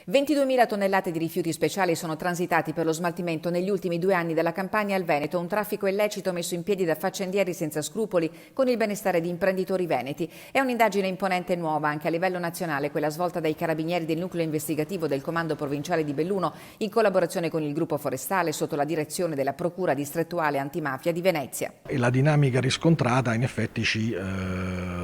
22.000 tonnellate di rifiuti speciali sono transitati per lo smaltimento negli ultimi 2 anni dalla Campania al Veneto, un traffico illecito messo in piedi da faccendieri senza scrupoli con il benestare di imprenditori veneti. È un'indagine imponente e nuova anche a livello nazionale, quella svolta dai carabinieri del nucleo investigativo del Comando Provinciale di Belluno in collaborazione con il Gruppo Forestale sotto la direzione della Procura Distrettuale Antimafia di Venezia. E la dinamica riscontrata in effetti ci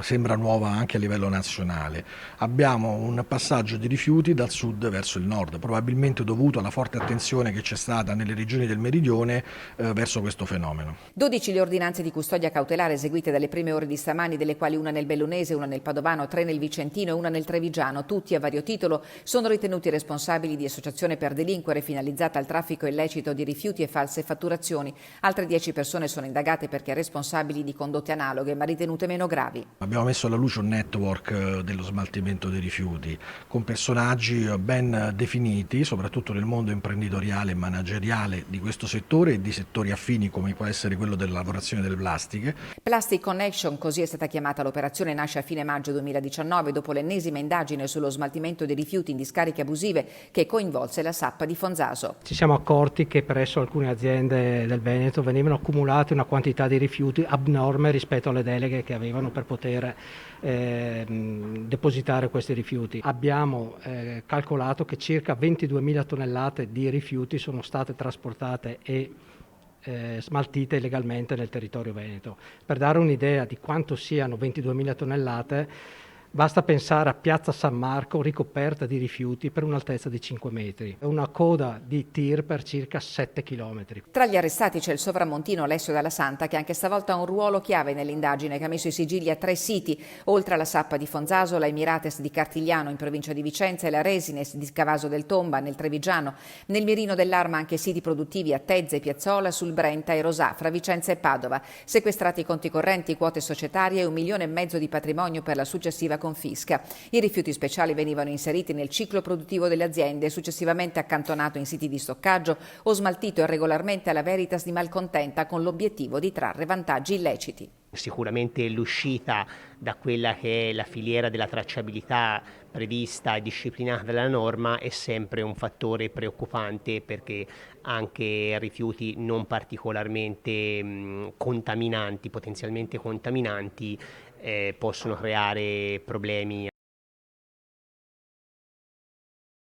sembra nuova anche a livello nazionale. Abbiamo un passaggio di rifiuti dal sud verso il nord, probabilmente dovuto alla forte attenzione che c'è stata nelle regioni del meridione verso questo fenomeno. 12 le ordinanze di custodia cautelare eseguite dalle prime ore di stamani, delle quali una nel Bellunese, una nel Padovano, 3 nel Vicentino e una nel Trevigiano. Tutti a vario titolo sono ritenuti responsabili di associazione per delinquere finalizzata al traffico illecito di rifiuti e false fatturazioni. Altre 10 persone sono indagate perché responsabili di condotte analoghe, ma ritenute meno gravi. Abbiamo messo alla luce un network dello smaltimento dei rifiuti con personaggi ben definiti, soprattutto nel mondo imprenditoriale e manageriale di questo settore e di settori affini come può essere quello della lavorazione delle plastiche. Plastic Connection, così è stata chiamata l'operazione, nasce a fine maggio 2019 dopo l'ennesima indagine sullo smaltimento dei rifiuti in discariche abusive che coinvolse la SAP di Fonzaso. Ci siamo accorti che presso alcune aziende del Veneto venivano accumulate una quantità di rifiuti abnorme rispetto alle deleghe che avevano per poter depositare questi rifiuti. Abbiamo calcolato che circa 22.000 tonnellate di rifiuti sono state trasportate e smaltite illegalmente nel territorio veneto. Per dare un'idea di quanto siano 22.000 tonnellate, basta pensare a Piazza San Marco ricoperta di rifiuti per un'altezza di 5 metri, una coda di tir per circa 7 chilometri. Tra gli arrestati c'è il sovramontino Alessio Dalla Santa, che anche stavolta ha un ruolo chiave nell'indagine, che ha messo i sigilli a 3 siti, oltre alla Sappa di Fonzaso, la Emirates di Cartigliano in provincia di Vicenza e la Resines di Scavaso del Tomba nel Trevigiano. Nel mirino dell'arma anche siti produttivi a Tezze, Piazzola, sul Brenta e Rosà, fra Vicenza e Padova. Sequestrati conti correnti, quote societarie e 1,5 milioni di patrimonio per la successiva confisca. I rifiuti speciali venivano inseriti nel ciclo produttivo delle aziende, successivamente accantonato in siti di stoccaggio o smaltito irregolarmente alla Veritas di Malcontenta con l'obiettivo di trarre vantaggi illeciti. Sicuramente l'uscita da quella che è la filiera della tracciabilità prevista e disciplinata dalla norma è sempre un fattore preoccupante, perché anche rifiuti non particolarmente contaminanti, potenzialmente contaminanti, possono creare problemi